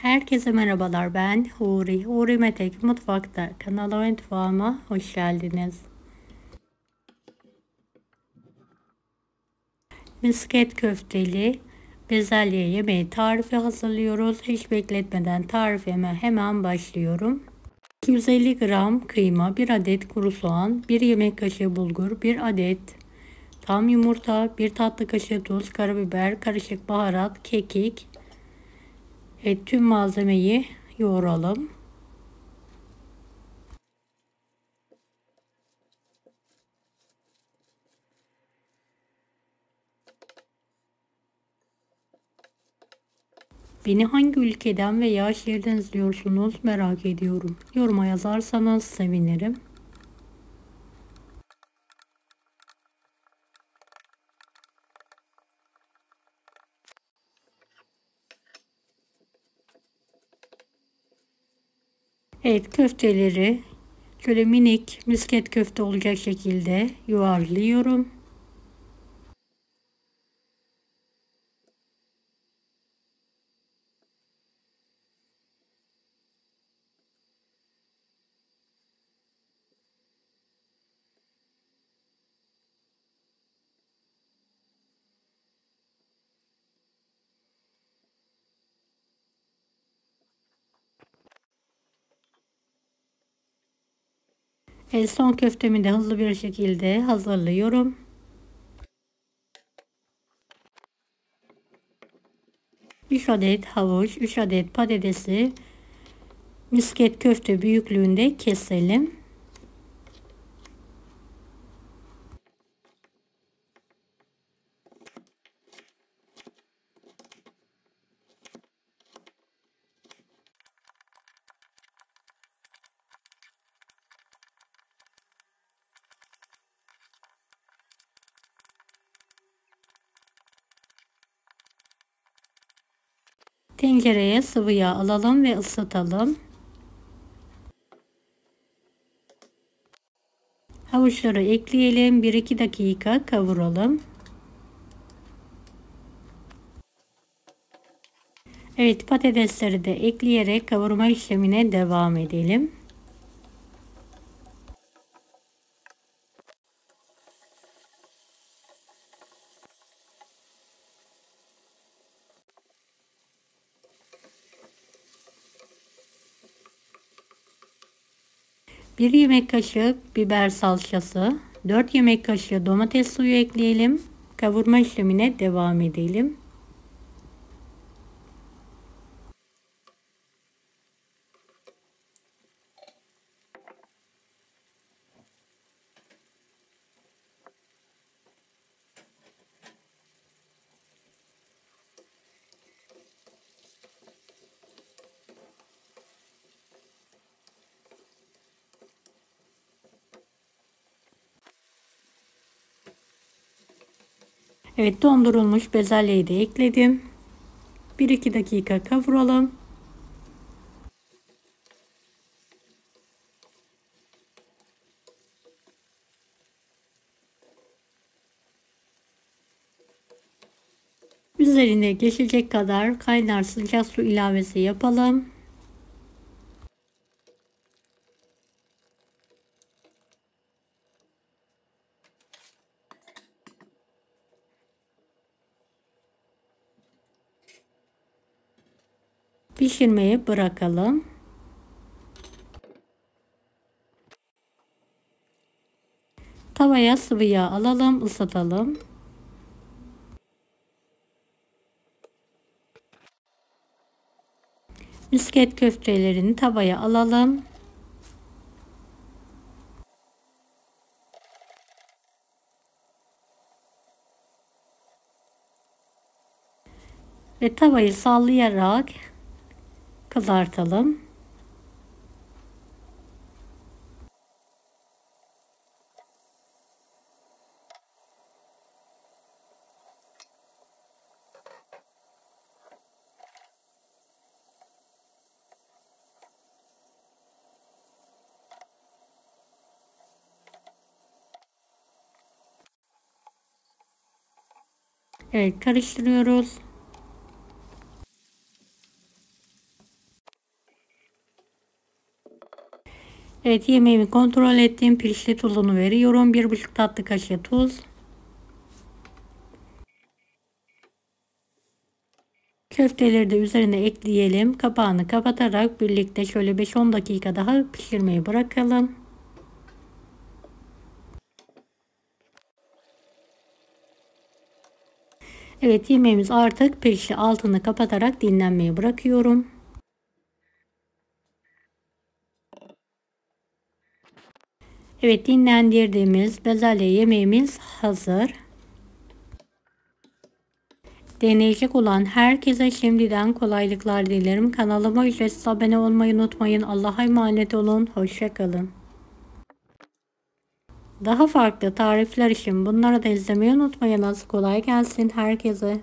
Herkese merhabalar, ben Huri. Huri Metek Mutfak'ta kanala ve mutfağıma hoş geldiniz. Misket köfteli bezelye yemeği tarifi hazırlıyoruz. Hiç bekletmeden tarifime hemen başlıyorum. 250 gram kıyma, 1 adet kuru soğan, 1 yemek kaşığı bulgur, 1 adet tam yumurta, 1 tatlı kaşığı tuz, karabiber, karışık baharat, kekik. Tüm malzemeyi yoğuralım. Beni hangi ülkeden veya şehirden izliyorsunuz merak ediyorum. Yoruma yazarsanız sevinirim. Evet, köfteleri şöyle minik misket köfte olacak şekilde yuvarlıyorum. Son köftemi de hızlı bir şekilde hazırlıyorum. Üç adet havuç, 3 adet patatesi misket köfte büyüklüğünde keselim. Tencereye sıvı yağ alalım ve ısıtalım. Havuçları ekleyelim. 1-2 dakika kavuralım. Evet, patatesleri de ekleyerek kavurma işlemine devam edelim. Bir yemek kaşığı biber salçası, 4 yemek kaşığı domates suyu ekleyelim. Kavurma işlemine devam edelim. Evet, dondurulmuş bezelyeyi de ekledim. 1-2 dakika kavuralım. Üzerine geçecek kadar kaynar sıcak su ilavesi yapalım. Pişirmeye bırakalım. Tavaya sıvı yağ alalım, ısıtalım. Misket köftelerini tavaya alalım. Ve tavayı sallayarak kızartalım. Evet, karıştırıyoruz. Evet, yemeğimi kontrol ettim. Pirinçli tuzunu veriyorum. 1,5 tatlı kaşığı tuz. Köfteleri de üzerine ekleyelim. Kapağını kapatarak birlikte şöyle 5-10 dakika daha pişirmeyi bırakalım. Evet, yemeğimiz artık pişti. Altını kapatarak dinlenmeyi bırakıyorum. Evet, dinlendirdiğimiz bezelye yemeğimiz hazır. Deneyecek olan herkese şimdiden kolaylıklar dilerim. Kanalıma ücretsiz abone olmayı unutmayın. Allah'a emanet olun. Hoşça kalın. Daha farklı tarifler için bunları da izlemeyi unutmayınız. Kolay gelsin herkese.